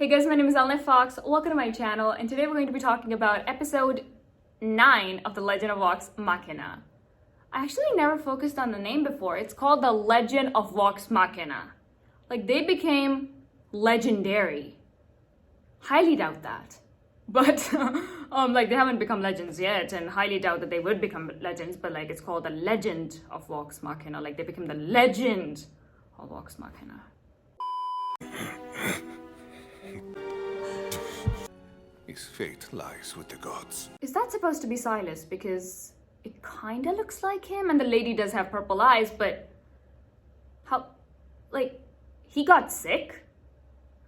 Hey guys, my name is Fox. Welcome to my channel, and today we're going to be talking about episode 9 of The Legend of Vox Machina. I actually never focused on the name before. It's called The Legend of Vox Machina. Like, they became legendary. Highly doubt that. But, they haven't become legends yet, and highly doubt that they would become legends, but it's called The Legend of Vox Machina. Like, they became the legend of Vox Machina. His fate lies with the gods. Is that supposed to be Silas? Because it kinda looks like him, and the lady does have purple eyes, but how, he got sick?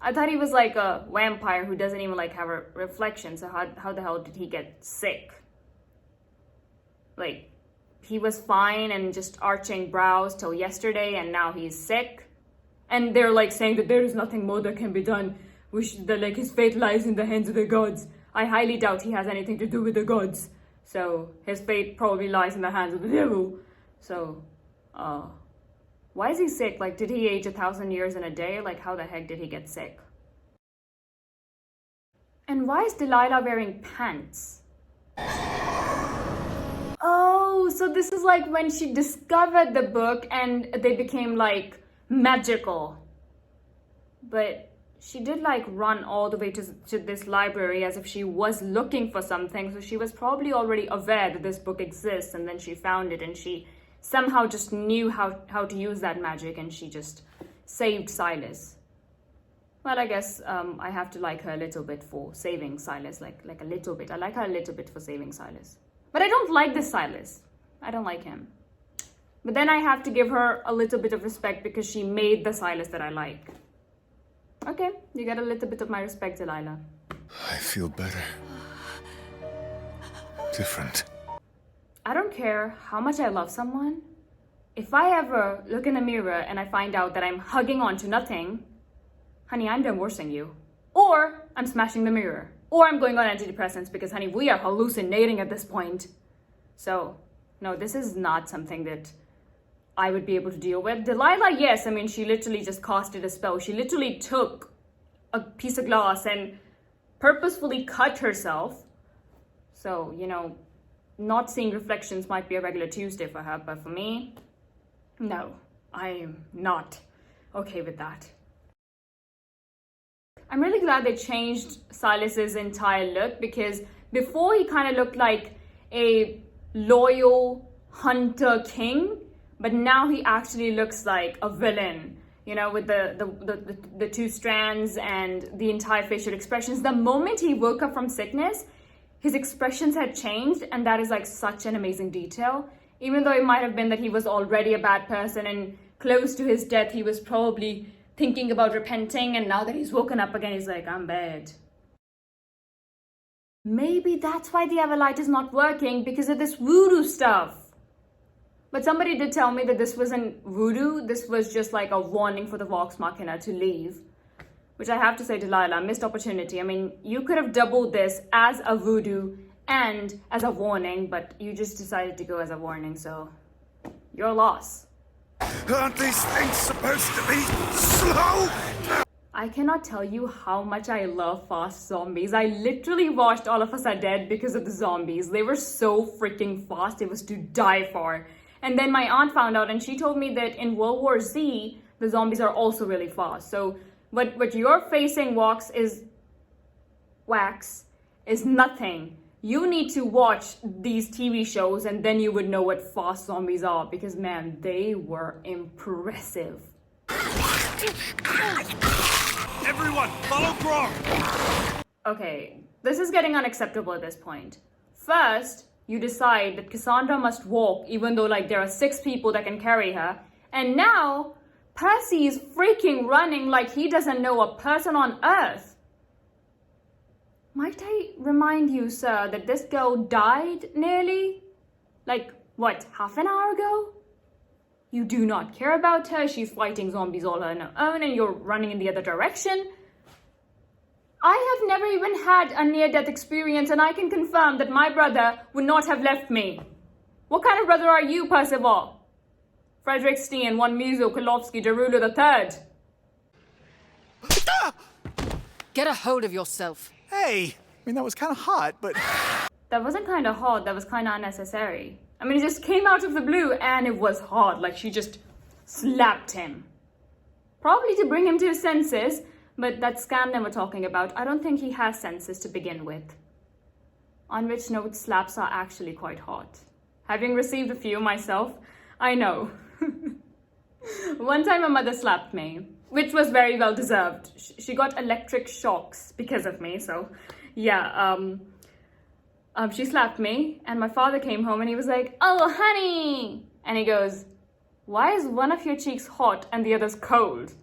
I thought he was like a vampire who doesn't even have a reflection, so how the hell did he get sick? He was fine and just arching brows till yesterday, and now he's sick? And they're saying that there is nothing more that can be done. His fate lies in the hands of the gods. I highly doubt he has anything to do with the gods. So his fate probably lies in the hands of the devil. So, why is he sick? Did he age 1,000 years in a day? How the heck did he get sick? And why is Delilah wearing pants? Oh, so this is when she discovered the book and they became magical. But she did run all the way to this library as if she was looking for something. So she was probably already aware that this book exists, and then she found it and she somehow just knew how to use that magic, and she just saved Silas. Well, I guess I have to like her a little bit for saving Silas, like a little bit. I like her a little bit for saving Silas. But I don't like this Silas. I don't like him. But then I have to give her a little bit of respect because she made the Silas that I like. Okay, you get a little bit of my respect, Delilah. I feel better. Different. I don't care how much I love someone. If I ever look in the mirror and I find out that I'm hugging on to nothing, honey, I'm divorcing you. Or I'm smashing the mirror. Or I'm going on antidepressants because, honey, we are hallucinating at this point. So, no, this is not something that I would be able to deal with. Delilah, yes, she literally just casted a spell. She literally took a piece of glass and purposefully cut herself. So, not seeing reflections might be a regular Tuesday for her, but for me, no, I am not okay with that. I'm really glad they changed Silas's entire look, because before he kind of looked like a loyal hunter king, but now he actually looks like a villain, with the two strands and the entire facial expressions. The moment he woke up from sickness, his expressions had changed, and that is such an amazing detail. Even though it might have been that he was already a bad person and close to his death, he was probably thinking about repenting, and now that he's woken up again, he's like, I'm bad. Maybe that's why the Everlight is not working, because of this voodoo stuff. But somebody did tell me that this wasn't voodoo, this was just a warning for the Vox Machina to leave. Which I have to say, Delilah, missed opportunity. You could have doubled this as a voodoo and as a warning, but you just decided to go as a warning, so your loss. Aren't these things supposed to be slow? I cannot tell you how much I love fast zombies. I literally watched All of Us Are Dead because of the zombies. They were so freaking fast, it was to die for. And then my aunt found out, and she told me that in World War Z, the zombies are also really fast. So what you're facing, Wax, is nothing. You need to watch these TV shows, and then you would know what fast zombies are, because, man, they were impressive. Everyone, follow Grog! Okay, this is getting unacceptable at this point. First, you decide that Cassandra must walk, even though there are 6 people that can carry her. And now, Percy is freaking running like he doesn't know a person on earth. Might I remind you, sir, that this girl died nearly? Half an hour ago? You do not care about her, she's fighting zombies all on her own, and you're running in the other direction. I have never even had a near-death experience, and I can confirm that my brother would not have left me. What kind of brother are you, Percival? Frederick Steen, one Muzo, Kolofsky, Derulo III. Get a hold of yourself. Hey, I mean, that was kind of hot, but... That wasn't kind of hot, that was kind of unnecessary. I mean, it just came out of the blue and it was hot, like she just slapped him. Probably to bring him to his senses, but that Scanlan we're talking about, I don't think he has senses to begin with. On which note, slaps are actually quite hot. Having received a few myself, I know. One time my mother slapped me, which was very well deserved. She got electric shocks because of me, so yeah, she slapped me, and my father came home and he was like, "Oh, honey!" And he goes, "Why is one of your cheeks hot and the other's cold?"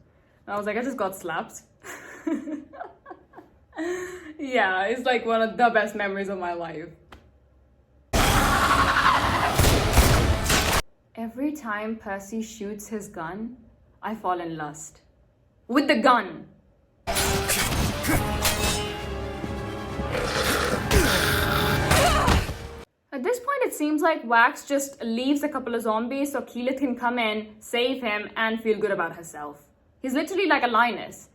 And I was like, "I just got slapped." Yeah, it's like one of the best memories of my life. Every time Percy shoots his gun, I fall in lust. With the gun. At this point, it seems like Wax just leaves a couple of zombies so Keyleth can come in, save him, and feel good about herself. He's literally like a lioness.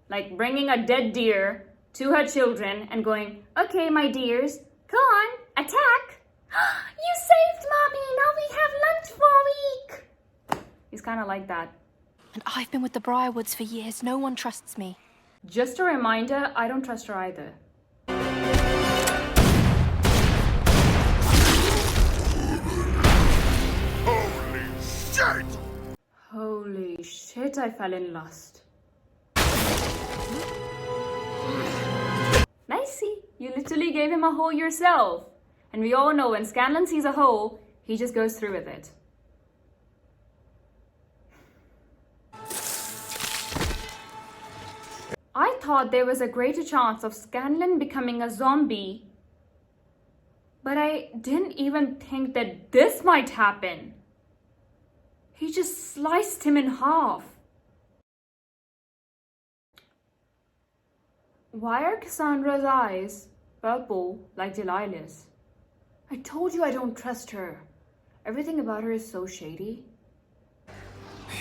Like bringing a dead deer to her children and going, "Okay, my dears, go on, attack. You saved Mommy, now we have lunch for a week." He's kind of like that. And I've been with the Briarwoods for years. No one trusts me. Just a reminder, I don't trust her either. Holy shit! Holy shit, I fell in lust. Nicey, you literally gave him a hole yourself. And we all know when Scanlan sees a hole, he just goes through with it. I thought there was a greater chance of Scanlan becoming a zombie, but I didn't even think that this might happen. He just sliced him in half. Why are Cassandra's eyes purple like Delilah's? I told you I don't trust her. Everything about her is so shady.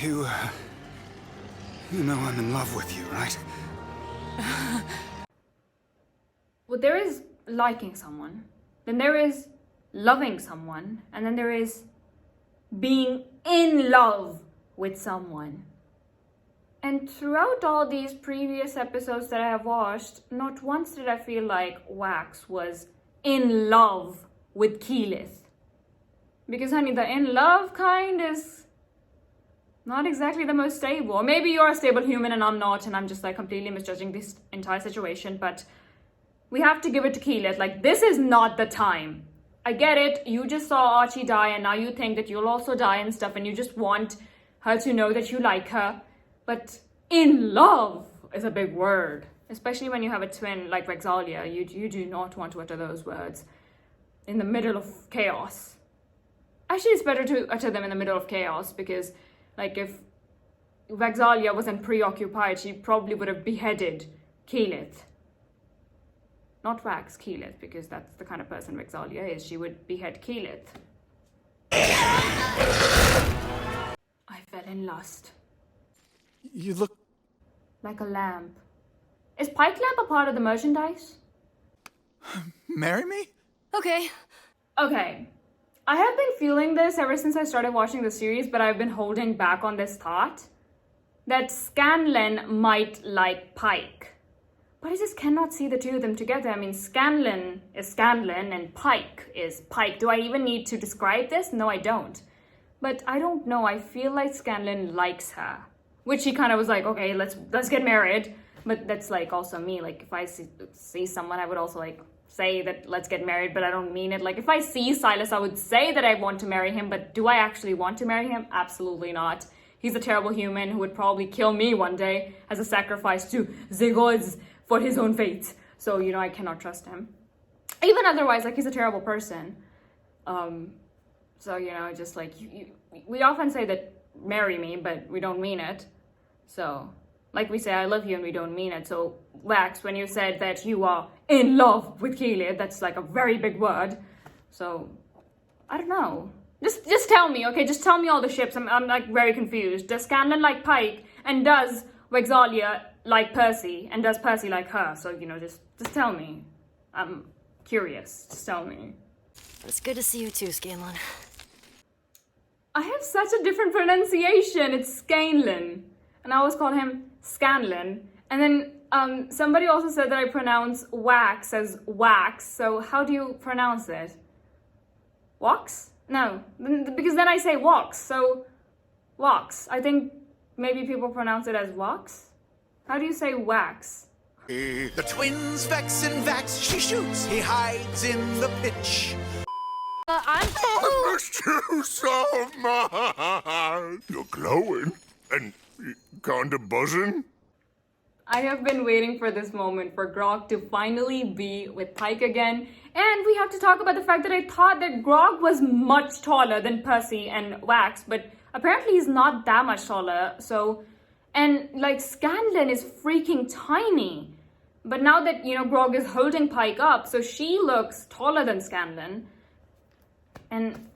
You know I'm in love with you, right? Well, there is liking someone, then there is loving someone, and then there is being in love with someone. And throughout all these previous episodes that I have watched, not once did I feel like Wax was in love with Keyleth. Because honey, the in love kind is not exactly the most stable. Or maybe you're a stable human and I'm not, and I'm just like completely misjudging this entire situation, but we have to give it to Keyleth. Like, this is not the time. I get it, you just saw Archie die and now you think that you'll also die and stuff and you just want her to know that you like her. But in love is a big word. Especially when you have a twin like Vex'ahlia. You do not want to utter those words in the middle of chaos. Actually, it's better to utter them in the middle of chaos because, like, if Vex'ahlia wasn't preoccupied, she probably would have beheaded Keyleth. Not Wax, Keyleth, because that's the kind of person Vex'ahlia is. She would behead Keyleth. I fell in lust. You look... Like a lamp. Is Pike lamp a part of the merchandise? Marry me? Okay. Okay. I have been feeling this ever since I started watching the series, but I've been holding back on this thought that Scanlan might like Pike. But I just cannot see the two of them together. I mean, Scanlan is Scanlan and Pike is Pike. Do I even need to describe this? No, I don't. But I don't know. I feel like Scanlan likes her. Which he kind of was like, okay, let's get married. But that's like also me. Like, if I see someone, I would also like say that let's get married, but I don't mean it. Like, if I see Silas, I would say that I want to marry him, but do I actually want to marry him? Absolutely not. He's a terrible human who would probably kill me one day as a sacrifice to the gods for his own fate. So, you know, I cannot trust him. Even otherwise, like, he's a terrible person. So, you know, just like, we often say that marry me, but we don't mean it. So, like we say, I love you and we don't mean it. So, Wax, when you said that you are in love with Keyleth, that's like a very big word. So, I don't know. Just tell me, okay? Just tell me all the ships. I'm like very confused. Does Scanlan like Pike? And does Vex'ahlia like Percy, and does Percy like her? So, you know, just tell me. I'm curious. Just tell me. It's good to see you too, Scanlan. I have such a different pronunciation. It's Scanlan. And I always call him Scanlan. And then somebody also said that I pronounce wax as wax. So how do you pronounce it? Wax? No, because then I say wax. So wax. I think maybe people pronounce it as wax. How do you say wax? The twins Vex and Vax, she shoots, he hides in the pitch. I missed you so much. You're glowing and kinda buzzing. I have been waiting for this moment for Grog to finally be with Pike again. And we have to talk about the fact that I thought that Grog was much taller than Percy and Wax, but apparently he's not that much taller. So, and like Scanlan is freaking tiny. But now that, you know, Grog is holding Pike up, so she looks taller than Scanlan. And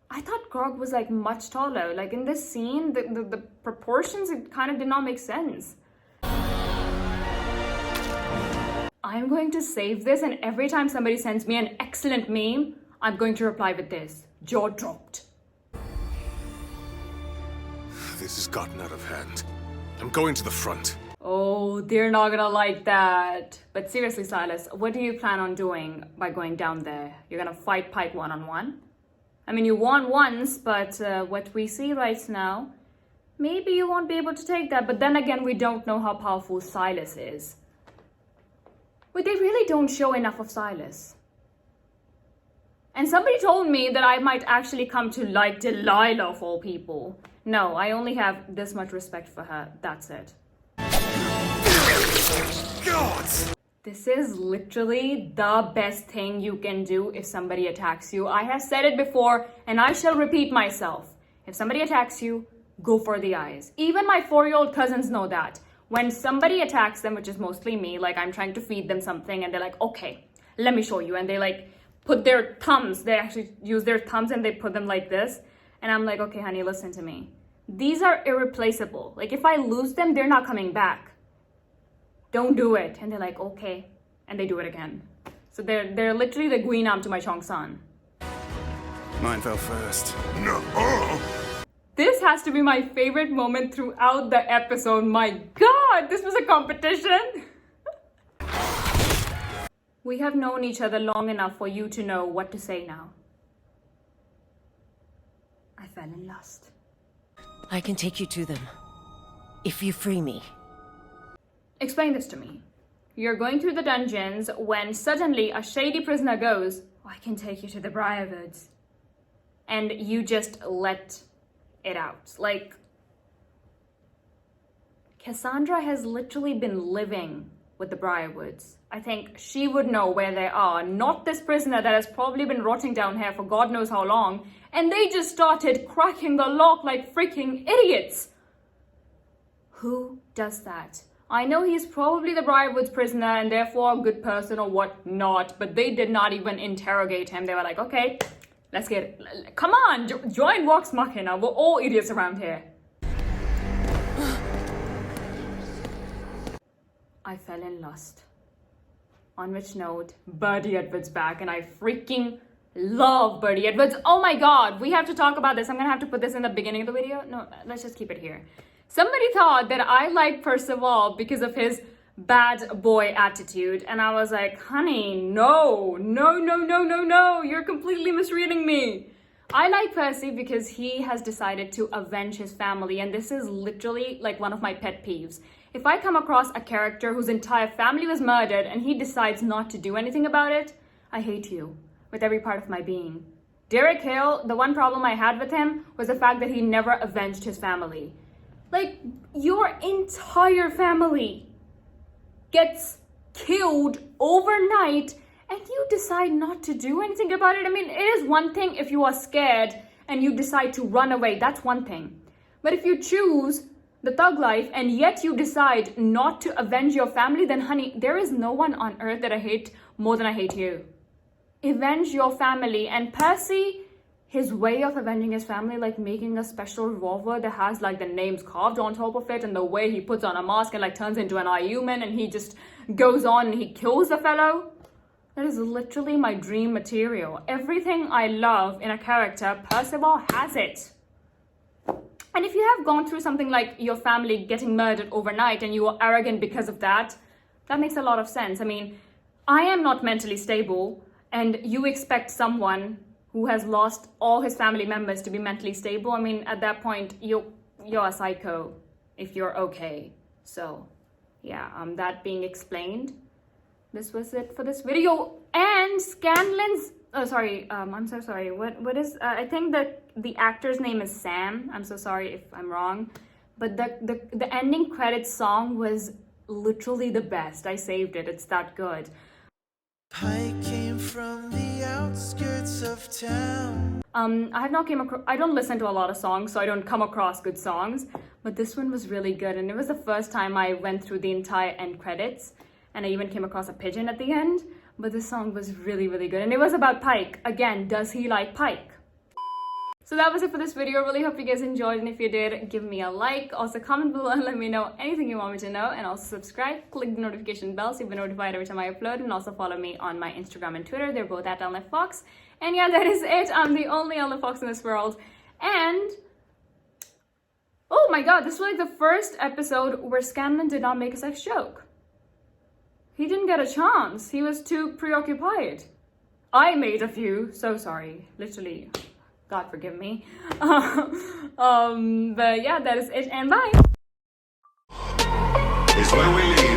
I thought Grog was like much taller. Like in this scene, the proportions, it kind of did not make sense. I'm going to save this, and every time somebody sends me an excellent meme, I'm going to reply with this. Jaw dropped. This has gotten out of hand. I'm going to the front. Oh, they're not gonna like that. But seriously, Silas, what do you plan on doing by going down there? You're gonna fight Pike one-on-one? I mean, you won once, but what we see right now, maybe you won't be able to take that. But then again, we don't know how powerful Silas is. But they really don't show enough of Silas. And somebody told me that I might actually come to like Delilah of all people. No, I only have this much respect for her. That's it. God! This is literally the best thing you can do if somebody attacks you. I have said it before, and I shall repeat myself. If somebody attacks you, go for the eyes. Even my 4-year-old cousins know that. When somebody attacks them, which is mostly me, like I'm trying to feed them something, and they're like, okay, let me show you. And they like put their thumbs, they actually use their thumbs and they put them like this. And I'm like, okay, honey, listen to me. These are irreplaceable. Like if I lose them, they're not coming back. Don't do it. And they're like, okay. And they do it again. So they're literally the Guinam to my Chongsan. Mine fell first. No. This has to be my favorite moment throughout the episode. My God, this was a competition. We have known each other long enough for you to know what to say now. I fell in lust. I can take you to them. If you free me. Explain this to me. You're going through the dungeons when suddenly a shady prisoner goes, oh, I can take you to the Briarwoods. And you just let it out. Like, Cassandra has literally been living with the Briarwoods. I think she would know where they are, not this prisoner that has probably been rotting down here for God knows how long, and they just started cracking the lock like freaking idiots. Who does that? I know he's probably the Briarwoods prisoner and therefore a good person or whatnot, but they did not even interrogate him. They were like, okay, let's get it. Come on, join Vox Machina. We're all idiots around here. I fell in lust. On which note, Birdie Edwards back, and I freaking love Birdie Edwards. Oh my God, we have to talk about this. I'm gonna have to put this in the beginning of the video. No, let's just keep it here. Somebody thought that I like Percival because of his bad boy attitude, and I was like, honey, no, you're completely misreading me. I like Percy because he has decided to avenge his family, and this is literally like one of my pet peeves. If I come across a character whose entire family was murdered and he decides not to do anything about it, I hate you with every part of my being. Derek Hale, the one problem I had with him was the fact that he never avenged his family. Like, your entire family gets killed overnight and you decide not to do anything about it. I mean, it is one thing if you are scared and you decide to run away. That's one thing. But if you choose the thug life and yet you decide not to avenge your family, then honey, there is no one on earth that I hate more than I hate you. Avenge your family. And Percy, his way of avenging his family, like making a special revolver that has like the names carved on top of it, and the way he puts on a mask and like turns into an human and he just goes on and he kills the fellow. That is literally my dream material. Everything I love in a character, Percival has it. And if you have gone through something like your family getting murdered overnight and you are arrogant because of that, that makes a lot of sense. I mean, I am not mentally stable, and you expect someone who has lost all his family members to be mentally stable. I mean, at that point, you're a psycho if you're okay. So, yeah, that being explained, this was it for this video. And Scanlan's, oh, sorry, I'm so sorry. What is, I think that the actor's name is Sam. I'm so sorry if I'm wrong. But the ending credits song was literally the best. I saved it. It's that good. Pike came from the outskirts of town. I have not came across, I don't listen to a lot of songs, so I don't come across good songs, but this one was really good, and it was the first time I went through the entire end credits, and I even came across a pigeon at the end. But this song was really, really good, and it was about Pike. Again, does he like Pike? So that was it for this video. Really hope you guys enjoyed, and if you did, give me a like. Also comment below and let me know anything you want me to know, and also subscribe, click the notification bell so you'll be notified every time I upload, and also follow me on my Instagram and Twitter. They're both at @LFox. And yeah, that is it. I'm the only LFox in this world. And oh my god, this was like the first episode where Scanlan did not make a sex joke. He didn't get a chance. He was too preoccupied. I made a few, so sorry. Literally, God forgive me. But yeah, that is it, and bye. It's where we leave.